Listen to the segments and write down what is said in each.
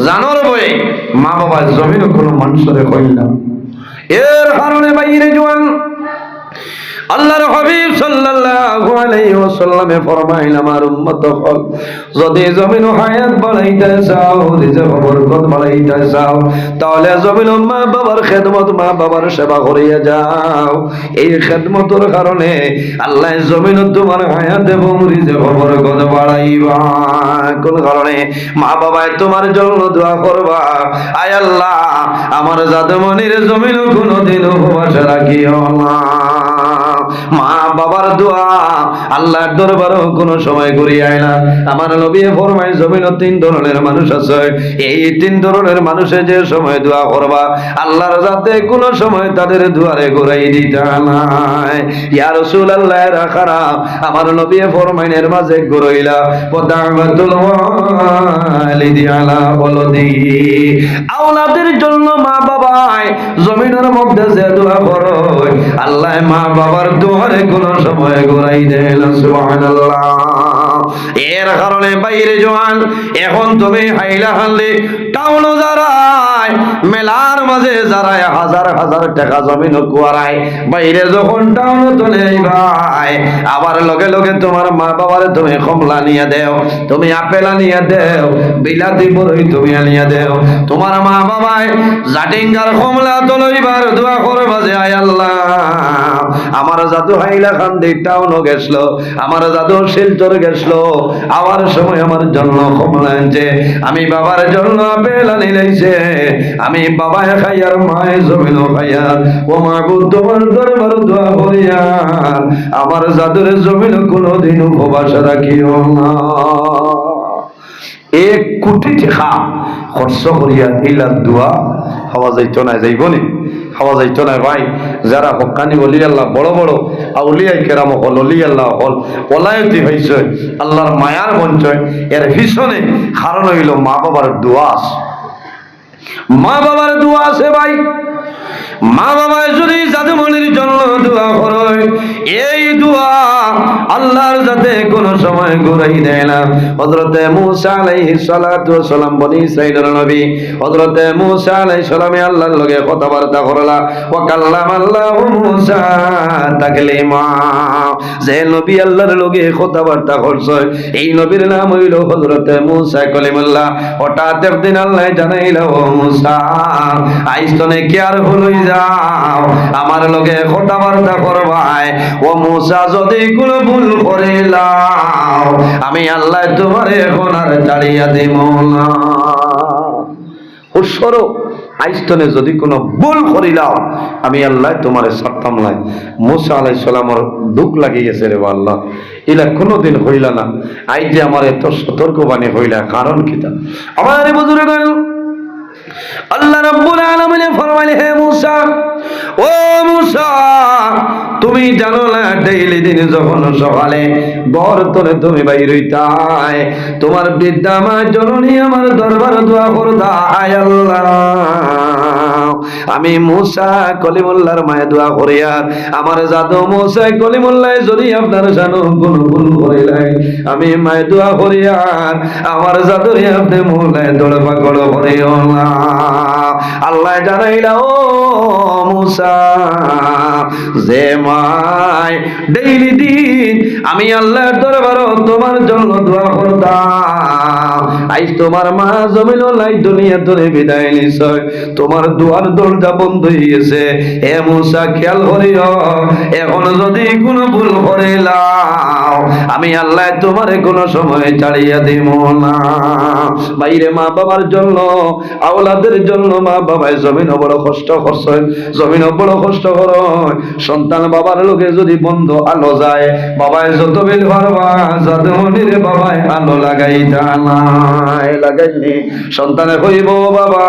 জানোর বয়ে মা বাবা জমিন কোনো মানুষের হইল না। এর কারণে বাইরে জোয়ান আল্লাহর হাবিব সাল্লাল্লাহু আলাইহি ওয়াসাল্লামে ফরমাইলেন আমার উম্মত হল যদি জমিন হায়াত বাড়াইতে চাও, রিজিক বরকত বাড়াইতে চাও, তাহলে জমিন মা বাবার খেদমত, মা বাবার সেবা করিয়া যাও। এই খেদমতের কারণে আল্লাহ জমিন তোমার হায়াত এবং রিজিক বরকত বাড়াইবা। কোন কারণে? মা বাবায় তোমার জন্য দোয়া করবা, আয় আল্লাহ আমার জাদুমনির জমিন কোনদিন উপবাস রাখিও না। মা বাবার দোয়া আল্লাহর দরবারে কোন সময় ঘুরিয়ে না। আমার নবী ফরমায় জমিনে তিন ধরনের মানুষ আছে, এই তিন ধরনের মানুষে যে সময় দোয়া করবা আল্লাহর যাতে কোন সময় তাদের দুয়ারে ঘুরাই দিতে নাই। ইয়া রাসূলুল্লাহ রাখারা আমার নবী ফরমাইনের মাঝে ঘুরাইলা পদাওয়াতুল ওয়ালিদি আলা ওয়ালাদিহি, আওলাদের জন্য মা বাবায় জমিনের মধ্যে যে দোয়া করে আল্লাহ মা বাবার দুয়ারে কোন সময় ঘুরাই দেন। সুবহানাল্লাহ। এর কারণে বাইরে জোয়ান এখন তুমি হাইলা হানলে টাউন যারায় মেলার মাঝে যারায় হাজার হাজার টাকা জমিন কুয়ারায় বাইরে যখন টাউন চলে ভাই আবার লগে লগে তোমার মা বাবারে তুমি কমলা নিয়ে দেও, তুমি আপেল নিয়ে দেও, বিলাতি বড়ই তুমি আনিয়ে দেও। তোমার মা বাবায় জাটিঙ্গার কমলা তো লইবার দোয়া করবা যে আয় আল্লাহ আমার জাদু হাইলা খান টাউন গেছিল, আমার জাদু শিলচর গেছিল, আবার সময় আমার জন্য কমলা আনছে, আমি বাবার জন্য আপেল আনি লাইছে, আমি বাবায় খাইয়ার মায় জমিন খাইয়ার ও মাহবুব তোমার দরবার দোয়া করিয়া আমার জাদুর জমিন কোনদিন উপবাস রাখিও না। 1 কোটি টাকা খরচ করিয়া ইলার দোয়া হওয়া যাইতো না, যাইব নি? হওয়া যাইতো না ভাই। যারা হক্কানি ওলি আল্লাহ বড় বড় আউলিয়ায়ে কেরাম হল, ওলি আল্লাহ হল, ওলায়তি হইছে আল্লাহর মায়ার বঞ্চয়, এর পিছনে কারণ হইল মা বাবার দোয়া আছে। মা বাবার দোয়া আছে ভাই। মা বাবা যদি জাদুমনির জন্য দোয়া করে এই দোয়া আল্লাহর যাতে কোন সময় ঘুরাই দেয় না। হযরতে মূসা আলাইহিস সালাতু ওয়াস সালাম বনি ইসরাঈলের নবী হযরতে মূসা আলাইহিস সালামে আল্লাহর লগে কথাবার্তা করলা, ওয়া কাল্লামাল্লাহু মূসা তাকলিমা। যে নবী আল্লাহর লগে কথাবার্তা করছে এই নবীর নাম হইল হযরতে মূসা কলিমুল্লাহ। হঠাৎ একদিন আল্লাহ জানাইল, ও মূসা আইস্তনে কি আর হলই যাও আমার লগে কথাবার্তা করবাই, ও মূসা যদি কোনো ভুল করিলাম আমি আল্লাহ তোমার এখন আর ছাড়িয়া দেব না। উৎসর আইস্তনে যদি কোনো ভুল করিলাম আমি আল্লাহ তোমারে ছাড়তাম না। মূসা আলাইহিস সালামের দুঃখ লাগি গেছে রে আল্লাহ, ইলা কোনোদিন হইলা না, আই যে আমার এত সতর্কবাণী হইলা কারণ কিতা? আমার বুজুর্গ আল্লাহ রাব্বুল আলামিন ফরমাইলেন, হে মূসা, ও মূসা তুমি জানো না ডেইলি দিন যখন সকালে ঘর তোলে তুমি বাইর হইতাই তোমার বৃদ্ধা মা জননী আমার দরবার দোয়া করতা, আয় আল্লাহ আমি মূসা কলিমুল্লাহর মায়ে দোয়া করিয়া আমার জাদু মূসা কলিমুল্লাহ যদি আপনার জানো কোন ভুল করিলাই আমি মায়ে দোয়া করিয়া আমার জাদুরে আপনি মোলায় দৌড় পাকড় করিও না। আল্লাহ জানাইলা, ও মূসা যে মায় ডেইলি দিন আমি আল্লাহর দরবারে তোমার জন্য দোয়া করতাম, আজ তোমার মা জমিন লাই দুনিয়া ধরে বিদায় নিছে, তোমার দুয়ার দরজা বন্ধ হয়ে গেছে। হে মূসা খেয়াল করিও এখন যদি কোনো ভুল করিলাম আমি আল্লাহ তোমারে কোনো সময় ছাড়িয়া দিব না। বাইরে মা বাবার জন্য আওলাদের জন্য মা বাবায় জমিন বড় কষ্ট করছে, জমিন বড় কষ্ট করে। সন্তান বাবার লোকে যদি বন্ধ আলো যায় বাবায় যত বেল পারবা জাদুমনির বাবায় আলো লাগাইতা নাই, লাগাইনি সন্তানে কইব, বাবা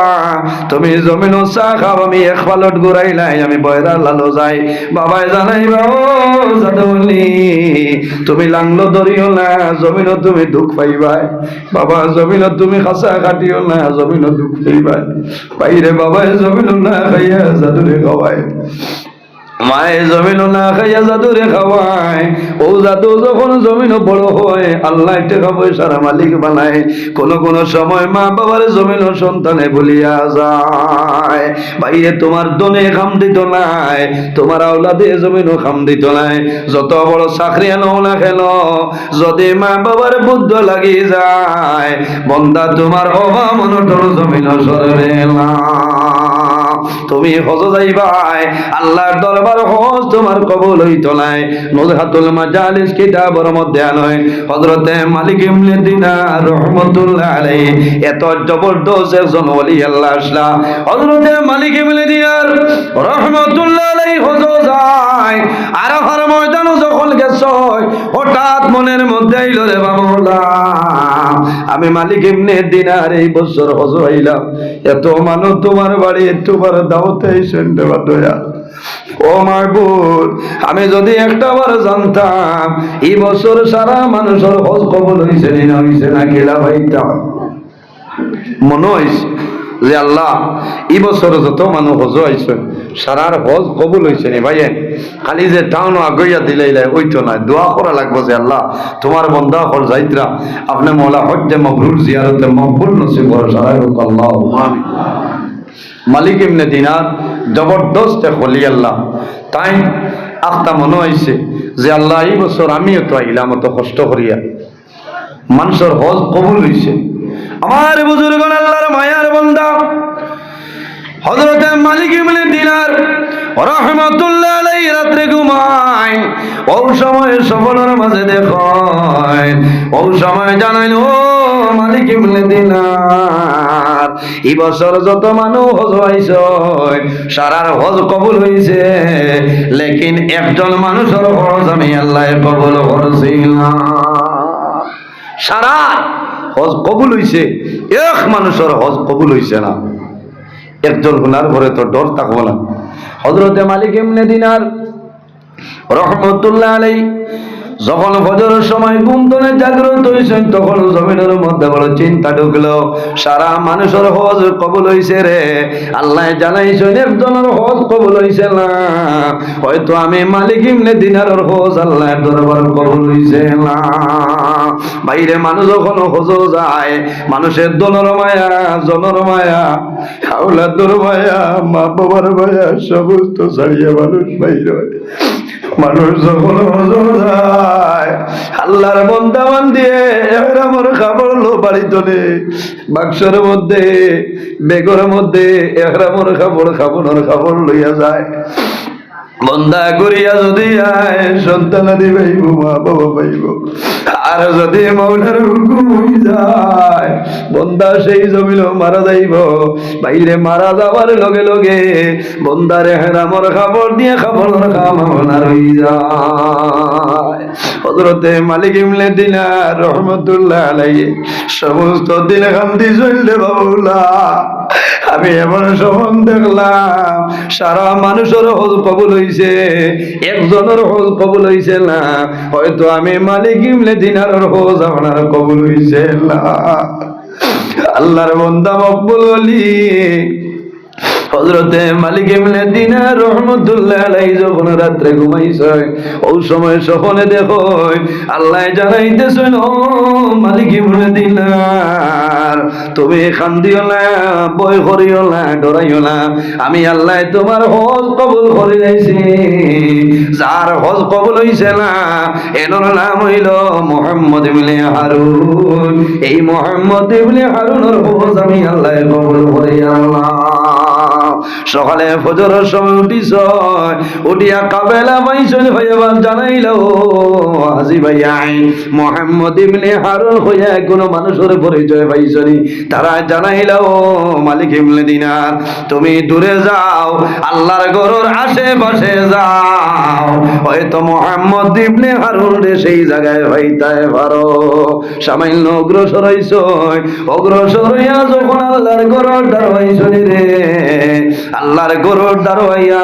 তুমি জমিন চা খাও আমি এক পালট ঘুরাইলাই আমি বয়রা লালো যাই। বাবায় জানাইবা, ও জাদুমনি তুমি লাংলো ধরিও না জমিন তুমি দুঃখ পাইবাই, বাবা জমিন তুমি খাসা কাটিও না জমিন দুঃখ পাইবাই। বাইরে বাবায় জমিন না খাইয়া জাদুরে খাওয়াই। মায়ে জমিন না খাইয়া জাদুরে খাওয়ায়, ও জাদু যখন জমিন বড় হয় আল্লাহ টাকা পয়সার মালিক বানায়। কোন কোন সময় মা বাবার জমিন সন্তানে ভুলিয়া যায়। ভাইরে তোমার দনে খাম দিত নাই, তোমার আওলাদে জমিনও খাম দিত নাই। যত বড় চাকরি আনো না কেন, যদি মা বাবার বুদ্ধ লাগি যায় বন্দা তোমার অভাব মনটর জমিন সরবে না। তুমি হজ যাইবাই, আল্লাহর দরবার হজ তোমার কবুল হইতো নাই। নুজহাতুল মাজালিস কিতাবের মধ্যে আনয় হযরতে মালিক ইবনে দিনার রাহমাতুল্লাহ আলাইহি এত জবরদস্ত একজন ওলি আল্লাহ আসলা। হযরতে মালিক ইবনে দিনার রাহমাতুল্লাহ আলাইহি হজ যায়, আরাফার ময়দানে যখন গেছয় হঠাৎ মনের মধ্যে আইলো রে বাবুলা, আমি মালিক ইবনে দিনার এই বছর হজ হইলাম, এত মানুষ তোমার বাড়ি তোমার দাওয়াতে এসেন দেবা দয়া। ও মাহবুব, আমি যদি একটা বার জানতাম এই বছর সারা মানুষের হজ কবুল হইছে না হইছে না কেলা ভাইতাম। মনে হইছে যে আল্লাহ এই বছর যত মানুষ হজ হইছে সারার হজ কবুল হইছে নি ভাইয়েন, খালি যে টাউন আগইয়া দিলাইলাই ওইতো না, দোয়া করা লাগবে যে আল্লাহ তোমার বন্দা হল যাইত্রা আপনি মওলা হজ্জে মাবরুর জিয়ারতে মকবুল নসিব করে সারাই হোক আল্লাহুম্মা আমিন। মালিক ইবনে দিনার জবরদস্ত খলি আল্লাহ, তাই আখতা মনে হয়েছে যে আল্লাহ এই বছর আমিও তো আইলাম অত কষ্ট করিয়া, মানুষের হজ কবুল হইছে। আমার বুজুর্গণ আল্লাহর মায়ার বান্দা হযরতে মালিক ইবনে দিনার রাহমাতুল্লাহ আলাইহি রাত্রে ঘুমায়, ও সময় সফলের মাঝে দেখয়, ও সময় জানাইল ও মালিক ইবনে দিনার এই বছর যত মানুষ হজ হইছে সারার হজ কবুল হইছে, লেকিন একজন মানুষের হজ আমি আল্লাহ কবুল করছি না। সারা হজ কবুল হইছে, এক মানুষের হজ কবুল হইছে না। একজন গুনার ঘরে তো ডর থাকবো না। হযরতে মালিক ইবনে দিনার রাহমাতুল্লাহ আলাইহি যখন ফজরের সময় ঘুম থেকে জাগ্রত হইছেন তখন জমিনের মধ্যে বড় চিন্তা ঢুকলো, সারা মানুষের হজ কবুল হইছে রে, আল্লাহ জানাইছেন একজনের হজ কবুল হইছে না, হয়তো আমি মালিক ইবনে দিনারের হজ আল্লাহর দরবার কবুল হইছে না। বাইরে মানুষ যখন হজ যায় মানুষের দলের মায়া, জনের মায়া, আওলাদের মায়া, মা বাবার মায়া সমস্ত ছাড়িয়ে মানুষ বাইরে হয়। মানুষ যখন হজ যায় আল্লাহর বন্দা বান্দিয়ে এহরামের খাবার লো বাড়ি তোলে, বাক্সের মধ্যে বেগের মধ্যে এহরামের খাবার লইয়া যায়। বন্দা করিয়া যদি আয় সন্তানাদি পাইব, মা বাবা পাইব, আর যদি মৌলার হুকুম হয়ে যায় বন্দা সেই জমিল মারা যাইব। বাইরে মারা যাবার লগে লগে বন্দারে হেরামর খাবার দিয়ে খাবার খামার হয়ে যায়। হযরতে মালিক ইবনে দিনার রাহমাতুল্লাহ আলাইহি সমস্ত দিন কান্দি চললে বাবুলা, আমি এমন সমন দেখলাম সারা মানুষের হজ কবুল হইছে, একজনের হজ কবুল হইছে না, হয়তো আমি মালিক ইবনে দিনারের হজ আপনার কবুল হইছে না। আল্লাহর বান্দা মকবুল ওলি হযরতে মালিক ইবনে দিনার রাহমাতুল্লাহ আলাইহি যখন রাত্রে ঘুমাইছে ওই সময় স্বপ্নে দেখো আল্লাহ জানাইতেছেন, ও মালিক ইবনে দিনার তুমি কান্দিও না, ভয় করিও না, ডরাইও না, আমি আল্লাহ তোমার হজ কবুল করে দিয়েছি। যার হজ কবুল হইছে না এর নাম হইল মুহাম্মদ ইবনে হারুন। এই মুহাম্মদ ইবনে হারুনের হজ আমি আল্লাহ কবুল করে আল্লাহ। সকালে ফজরের সময় উঠিস, উঠিয়া কাবেলা বাইসন হইবার জানাইল হাজি ভাই আইন মুহাম্মদ ইবনে হারুন হইয়া কোন মানুষের পরিচয় পাইছনি। তারা জানাইল মালিক ইবনে দিনার তুমি দূরে যাও, আল্লাহর ঘরের আশেপাশে যাও, হয়তো মুহাম্মদ ইবনে হারুন রে সেই জায়গায় হইতে পারো। সামান্য অগ্রসর হইছ, অগ্রসর হইয়া যখন আল্লাহর ঘরের দ্বার হইছনি রে, আল্লাহর গরুর দাঁড়াইয়া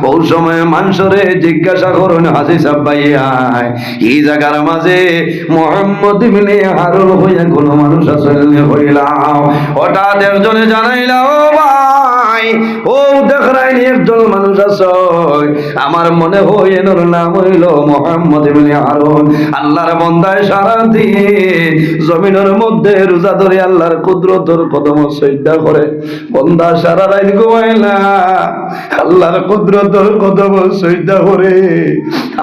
ওই সময় মানুষরে জিজ্ঞাসা করুন হাজি সাহেব ভাইয়া এই জায়গার মাঝে মুহাম্মদ ইবনে হারুন হইয়া কোন মানুষ আসলে হইলাম। হঠাৎ একজনে জানাইলা, ও ভাই ও দেখরাইনি একজন মানুষ আছে আমার মনে হয় এর নাম হইল মুহাম্মদ ইবনে হারুন। আল্লাহর বান্দায় সারা দিয়ে জমিনের মধ্যে রোজা ধরে আল্লাহর কুদরতের কদম সজদা করে। বান্দা সারা রাত ঘুমাইলা আল্লাহর কুদরতের কদম সজদা করে।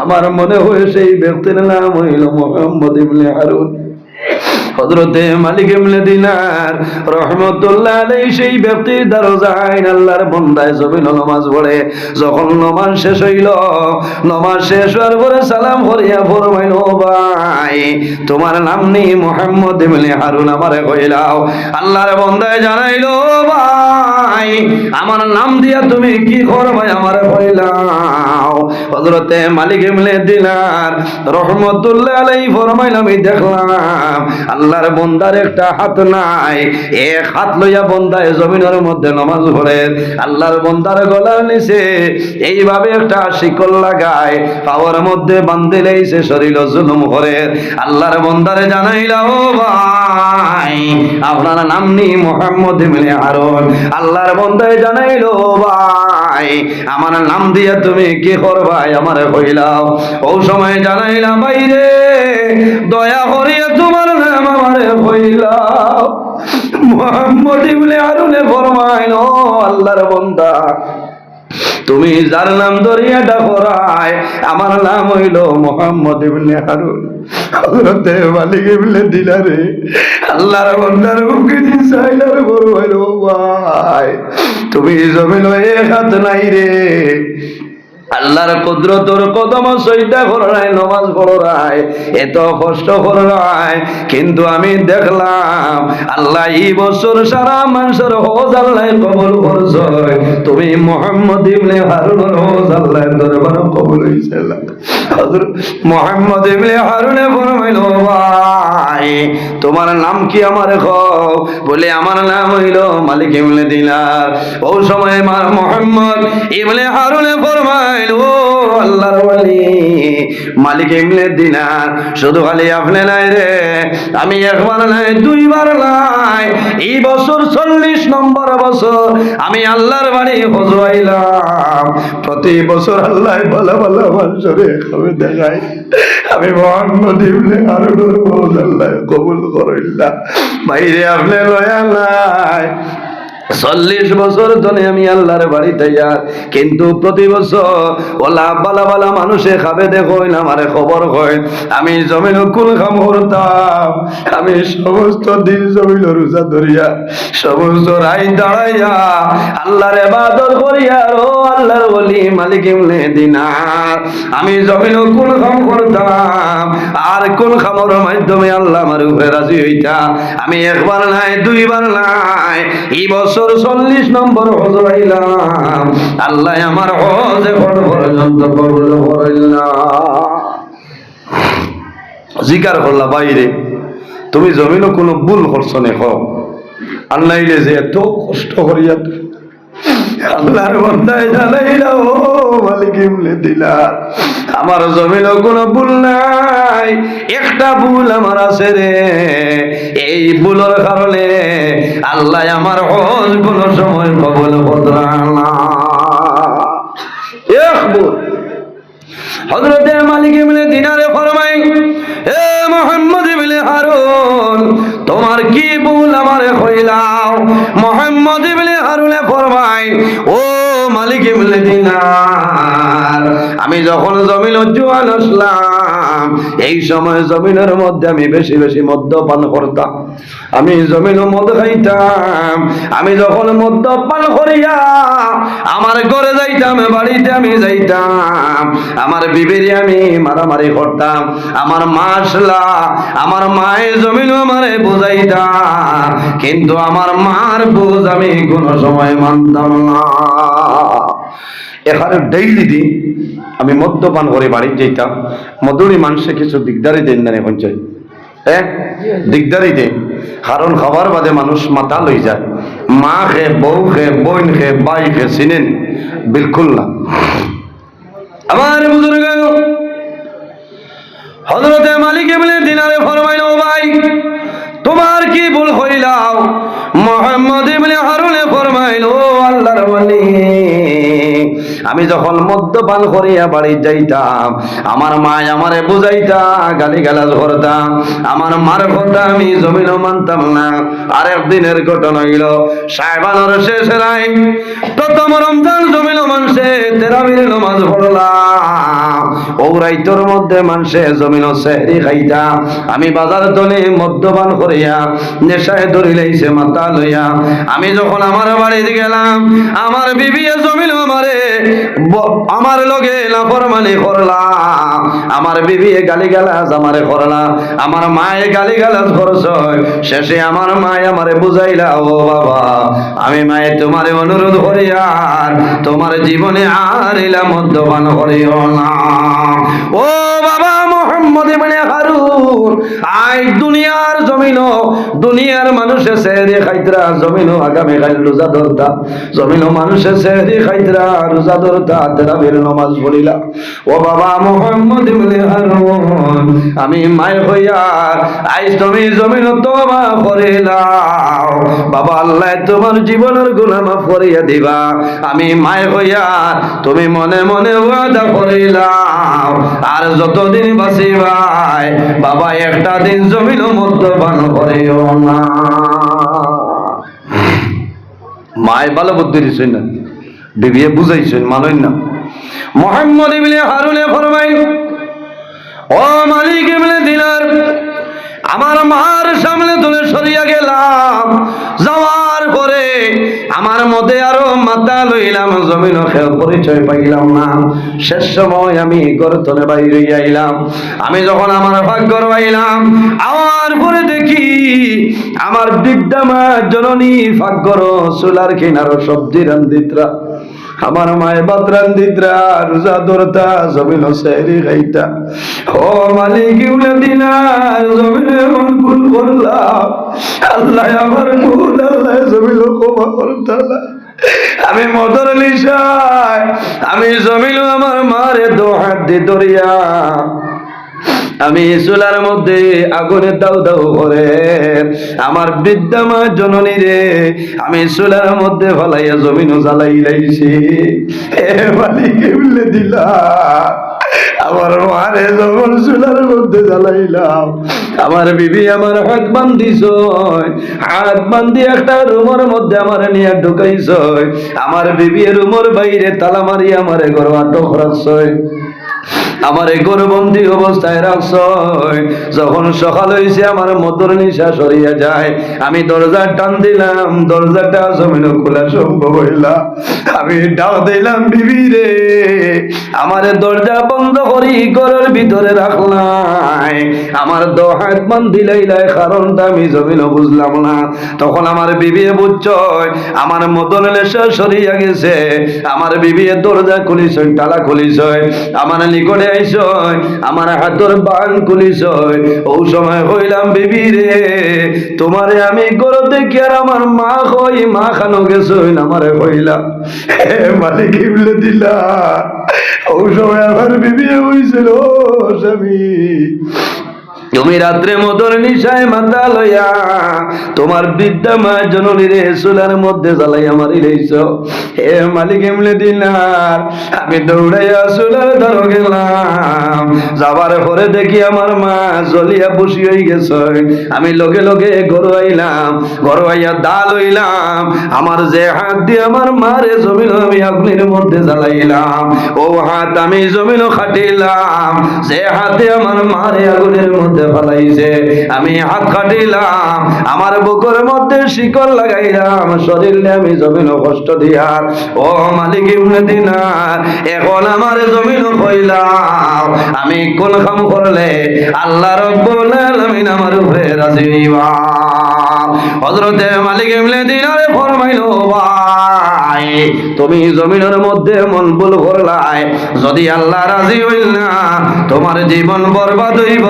আমার মনে হয় সেই ব্যক্তির নাম হইল মুহাম্মদ ইবনে হারুন। হযরতে মালিক ইবনে দিনার রাহমাতুল্লাহ আলাইহি সেই ব্যক্তির দরজায় আল্লাহর বান্দায় জমিন নামাজ পড়ে। যখন নামাজ শেষ হইল, নামাজ শেষ হওয়ার পরে সালাম করিয়া ফরমাইল, ও ভাই তোমার নাম নি মুহাম্মদ ইবনে হারুন, আমারে কইলাও। আল্লাহর বান্দায় জানাইলো, ভাই আমার নাম দিয়া তুমি কি করবে আমারে কইলাও। হযরতে মালিক ইবনে দিনার রাহমাতুল্লাহ আলাইহি ফরমাইল, আমি দেখলাম আল্লাহর বান্দার একটা হাত নাই, এক হাত লইয়া বান্দায় জমিনের মধ্যে নামাজ পড়ে। আল্লাহর বান্দার গলার নিচে এইভাবে একটা শিকল লাগায়, পাওয়ার মধ্যে বান্ধে লাইছে, শরীর জুলুম করে। আল্লাহর বান্দারে জানাইলা, ও ভাই আপনার নাম নি মুহাম্মদ ইবনে হারুন। আল্লাহর বান্দায় জানাইলো, ভাই আমার নাম দিয়া তুমি কি করবাই আমারে কইলাও। ও সময় জানাইলা, বাইরে দয়া করিয়া তোমার নাম আমারে কইলাও। মুহাম্মদ ইবনে হারুনে ফরমাইল, ও আল্লাহর বান্দা তুমি যার নাম ধরিয়া ডাকরায় আমার নাম হইল মুহাম্মদ ইবনে হারুন। হযরতে মালিক ইবনে দিনারে আল্লাহর বান্দার মুখে চাইলার ফরমাইল, ও ভাই তুমি জমিন এক হাত নাই রে, আল্লাহর কুদরতের কদম সজদা করায়, নামাজ পড়ায়, এত কষ্ট করায়, কিন্তু আমি দেখলাম আল্লাহ এই বছর সারা মানুষের হজ আল্লাহ কবুল করছে। তুমি মুহাম্মদ ইবনে হারুনের হজ আল্লাহর দরবারে কবুল হইছে। হযরত মুহাম্মদ ইবনে হারুনে ফরমাইল, ভাই তোমার নাম কি আমারে কও। বলে আমার নাম হইল মালিক ইবনে দিনার। ও সময় মুহাম্মদ ইবনে হারুনে ফরমাইল, ও আল্লাহর ওলি মালিক ইবনে দিনার, শুধু খালি আপনি নাই রে, আমি একবার নাই দুইবার নাই, এই বছর 40 নম্বর বছর আমি আল্লাহর বাড়ি হজ হইলাম। প্রতি বছর আল্লাহ ভালো ভালো মানুষরে খাবে দেখায়, আমি মুহাম্মদ ইবনে হারুনের হজ আল্লাহ কবুল করিলা। বাইরে আপনি লয়া নাই 40 বছর ধরে আমি আল্লাহর বাড়িতে যাই, কিন্তু প্রতি বছর ওলা বালা বালা মানুষে খাবে দেখো না আমারে খবর হয়। আমি জমিন কুল খাম করতাম, আমি সমস্ত দিন জমিন রোজা ধরিয়া সমস্ত রাই দাঁড়াইয়া আল্লাহর ইবাদত করিয়া, ও আল্লাহর ওলি মালিক ইবনে দিনার আমি জমিন কুল খাম করতাম। আর কুল খামর মাধ্যমে আল্লাহ আমার উপরে রাজি হইতা। আমি একবার নাই দুইবার নাই, এই বছর 40 নম্বর হজ হইলাম, আল্লাহ আমার হজ এখন পর্যন্ত কবুল করিলাম। জিকার করলা, বাইরে তুমি জমিনও কোনো ভুল করছো নে কও, আর নাইলে যে এত কষ্ট করিয়া আল্লাহর বান্দায় জানাইলা, ও মালিক ইবনে দিনার আমার জমিনও কোনো ভুল নাই, একটা ভুল আমার আছে রে। এই ভুলের কারণে আল্লাহ আমার হজ কোনো সময় কবুল করবে না। এক ভুল। হযরতে মালিক ইবনে দিনারে ফরমাই, হে মুহাম্মদ ইবনে হারুন তোমার কি ভুল আমারে কইলাও। মুহাম্মদ ইবনে হারুনে ফরমাই, ও মালিক ইবনে দিনার আমি যখন জমিন জোয়ান আসলাম, এই সময় জমিনের মধ্যে আমি বেশি বেশি মদ্যপান করতাম, আমি জমিন মদ খাইতাম। আমি যখন মদ্যপান করিয়া আমার ঘরে যাইতাম, বাড়িতে আমি যাইতাম, আমার বিবিরে আমি মারামারি করতাম, আমার মা আসলা আমার মায়ের জমিন আমারে বুঝাইতা, কিন্তু আমার মার বুঝ আমি কোনো সময় মানতাম না। এখানে ডেইলি দিন আমি মদ্যপান করে বাড়ি যেতাম, মধুরি মানুষে কিছু দিকদারি দেন না এখন চাই, হ্যাঁ দিকদারি দেন, কারণ খাবার বাদে মানুষ মাথা লই যায়। মা খে, বউ খে, বোন খে, ভাই খে, চিনেন বিলকুল না। আমার বুজুর্গ হযরতে মালিক ইবনে দিনারে ফরমাইল, ও ভাই তোমার কি ভুল হইলাও? মুহাম্মদ ইবনে হারুনে ফরমাইল, ও আল্লাহর ওলি, আমি যখন মদ্যপান করিয়া বাড়ি যাইতাম, আমার মা আমারে বুঝাইতা, গালিগালাজ করতাম, আমার মার কথা আমি জমিনও মানতাম না। আরেক দিনের ঘটনা হইল, শাবানের শেষ রাত, প্রথম রমজান জমিনও মানুষে তারাবির নামাজ পড়লাম। ও রাইতের মধ্যে মানুষে জমিনও সেহরি খাইতা, আমি বাজার তলে মদ্যপান করিয়া নেশায় ধরি লাইছে মাথা লইয়া। আমি যখন আমার বাড়িতে গেলাম, আমার বিবি জমিন আমার লগে নাফরমানি করলাম, আমার বিবি গালিগালাজ আমারে করলা, আমার মায়ে গালিগালাজ করছ। শেষে আমার মায়ে আমারে বুঝাইলা, ও বাবা, আমি মায়ে তোমারে অনুরোধ করি আর তোমার জীবনে আর এলা মদ্যপান করিও না। ও বাবা মুহাম্মদ ইবনে হারুন, আই দুনিয়ার জমিন, দুনিয়ার মানুষে সেহরি খাইতরা, জমিন আগামী কাল রোজা ধরতা, জমিন মানুষে সেহরি খাইতরা, রোজা ধরতা, তারাবির নামাজ পড়িলা। ও বাবা মুহাম্মদ ইবনে হারুন, আমি মায়ের হইয়া আইজ তুমি জমিন তওবা করিলাও, বাবা আল্লাহ তোমার জীবনের গুনাহ মাফ করিয়া দিবা। আমি মায়ের হইয়া তুমি মনে মনে ওয়াদা করিলাও, আর যতদিন বাঁচিবাই বাবা একটা দিন জমিন মদ্যপান করিও না। মায় ভালো বুদ্ধি দিছেন না, বিবিয়ে বুঝাইছেন, মানেন না। মুহাম্মদ ইবনে হারুনে ফরমাই, ও মালিক ইবনে দিনার, আমার মার সামনে তুলে সরিয়া গেলাম, যাওয়ার পরে আমার মধ্যে আরো মাথা লইলাম, জমিন খেয়াল পরিচয় পাইলাম না। শেষ সময় আমি গর্তনে বাইরে আইলাম। আমি যখন আমার ভাগ্যর আইলাম, আমার পরে দেখি আমার বিদ্যামা জননী ভাগ্যর চুলার কিনারো সবজি রান্দিত্রা, আমার মায়ে ভাত রান্দিত্রা, রোজা ধরতা, জমিন সেহরি খাইতা। ও মালিক ইবনে দিনার, জমিনে মন ভুল করলাম, আল্লাহ আমার ভুল, আল্লাহ জমিন ক্ষমা করতা। আমি মদর নিশায়, আমি জমিন আমার মারে দো হাত দিয়ে ধরিয়া আমি চুলার মধ্যে আগুনে দাউ দাউ করে আমার বৃদ্ধা মা জননী রে আমি চুলার মধ্যে ফলাইয়া জমিনও জ্বালাই লাইছি। হে মালিক বলে দিলা, আমার মারে যখন চুলার মধ্যে জ্বালাইলাম, আমার বিবি আমার হাত বান্ধিছ, হাত বান্ধি একটা রুমের মধ্যে আমার নিয়ে ঢুকাইছ, আমার বিবি রুমের বাইরে তালা মারি আমার ঘর আটক রাখছ, আমার গর্ভবতী অবস্থায় রাখছ। যখন সকাল হয়েছে আমার মধুর নিশা সরিয়া যায়, আমি দরজা টান দিলাম, দরজাটা জমিন খোলা সম্ভব হইলা। আমি ডাক দিলাম, বিবি রে, আমার দরজা বন্ধ করি ঘরের ভিতরে রাখলাই, আমার দো হাত বান্ধি লাইলাই, কারণটা আমি জমিন বুঝলাম না। তখন আমার বিবি বুঝছ আমার মদন নেশা সরিয়া গেছে, আমার বিবি দরজা খুলিস, তালা খুলিস, আমার নিকটে আইস, আমার হাতর বান খুলিস। ও সময় হইলাম, বিবি রে, তোমারে আমি গরু দেখি আর আমার মা হই, মা খানো গেছ, আমারে হইলাম। মালিক বলে দিলা, ও সময় আমার বিবি হইছিল, স্বামী তুমি রাত্রে মদর নিশায় মাথা লইয়া তোমার বৃদ্ধা মা জননীর চুলার মধ্যে জ্বালাইয়া মারি লইছ। হে মালিক এমলে দিনার, আমি দৌড়াইয়া চুলার ধরো গেলাম, যাবার পরে দেখি আমার মা জ্বলিয়া বসি হয়ে গেছে। আমি লগে লগে ঘর আইলাম, ঘর আইয়া দা লইলাম, আমার যে হাত দিয়ে আমার মারে জমিন আমি আগুনের মধ্যে জ্বালাইলাম, ও হাত আমি জমিন খাটিলাম, যে হাতে আমার মারে আগুনের মধ্যে ফলাইছে আমি হাত কাটিলাম, আমার বুকের মধ্যে শিকল লাগাইলাম, শরীরে আমি জমিন কষ্ট দিয়ার। ও মালিক ইবনে দিনার, এখন আমার জমিন কইলাম আমি কোন কাম করলে আল্লাহ রাব্বুল আলামিন আমার উপরে রাজি হইবা। হযরতে মালিক ইবনে দিনার ফরমাইলো, ভাই নাই, তুমি জমিনের মধ্যে মন ভুল করলাই, যদি আল্লাহ রাজি হইল না তোমার জীবন বরবাদ হইব,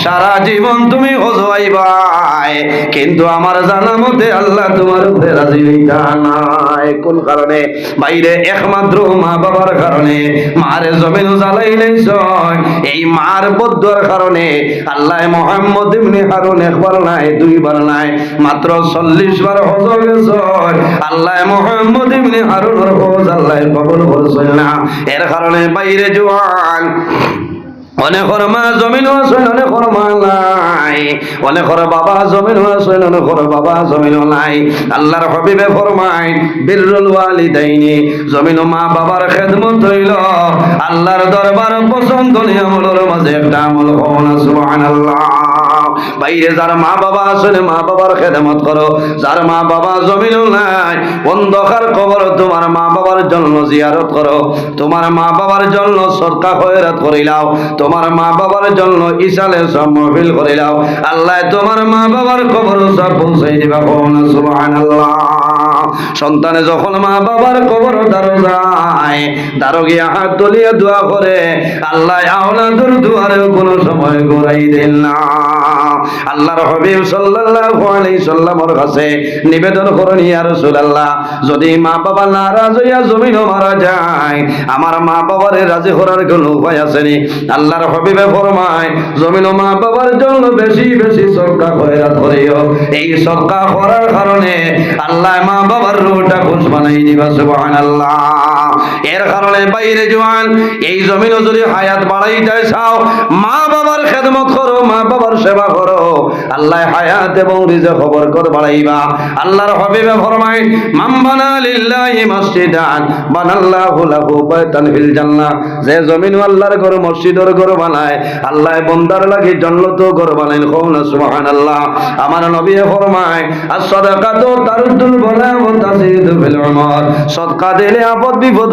সারা জীবন তুমি হজবাইবাই, কিন্তু আমার জানা মতে আল্লাহ তোমার উপরে রাজি হইতা নাই। কোন কারণে? বাইরে একমাত্র মা বাবার কারণে। মারে জমিন জ্বালাই নাইছ, এই মার বদুয়ার কারণে আল্লাহ মুহাম্মদ ইবনে হারুন একবার নাই দুইবার নাই মাত্র 40 বার হজ গেছে। আল্লাহ মুহাম্মদ ইবনে হারুনের হজ আল্লাহ কবুল করছেন না। এর কারণে বাইরে জওয়ান অনেকর মা জমিন আছে, অনেকর মা নাই, অনেকর বাবা জমিন আছে, অনেকর বাবা জমিন নাই। আল্লাহর হাবিবে ফরমায় বিররুল ওয়ালিদাইনি, জমিন মা বাবার খেদমত হইল আল্লাহর দরবার পছন্দনীয় আমলের মাঝে একটা আমল। সুবহানাল্লাহ। বাইরে যার মা বাবা আছে মা বাবার খেদমত করো, যার মা বাবা জমিন নাই অন্ধকার কবর তোমার মা বাবার জন্য জিয়ারত করো, তোমার মা বাবার জন্য সদকা খয়রাত করিলাও, তোমার মা বাবার জন্য ইসালে সব মাহফিল করিলাও, আল্লাহ তোমার মা বাবার কবর সব পৌঁছাই দিবা। সুবহানাল্লাহ। সন্তানে যখন মা বাবার কবর দ্বারো যায়, দ্বারো গিয়া হাত তুলিয়া দোয়া করে, আল্লাহ আওলাদের দুয়ারেও কোনো সময় ঘুরাই দেন না। আল্লাহর হাবিব সাল্লাল্লাহু আলাইহি সাল্লামের কাছে নিবেদন করেন, ইয়া রাসূলুল্লাহ, যদি মা বাবা নারাজ হইয়া জমিনও মারা যায়, আমার মা বাবারে রাজি করার কোনো উপায় আছে নি? আল্লাহর হাবিবে ফরমায়, জমিনও মা বাবার জন্য বেশি বেশি সদকা খয়রাত করিও, এই সদকা করার কারণে আল্লাহ মা বাবার রূহটা খুশ বানাই দিবা। সুবহানাল্লাহ। এর কারণে বাইরে জওয়ান এই জমিনও যদি হায়াত বাড়াইতে চাও, মা বাবার খেদমত করো, মা বাবার সেবা করো, আল্লাহ হায়াত এবং রিজক বরকত বাড়াইবা। আল্লাহর হাবিবে ফরমায়, মান বানা লিল্লাহি মসজিদান বানাল্লাহু লাহু বাইতান ফিল জান্নাহ, যে জমিন আল্লাহর ঘর মসজিদের ঘর বানায়, আল্লাহ বান্দার লাগি জান্নাত ঘর বানাইল। সুবহানাল্লাহ। আমার নবী ফরমায়, আস-সাদাকাতু তারুদ্দুল বালা ওয়া তাজিদু ফিল উমর, সদকা দিলে আপদ বিপদ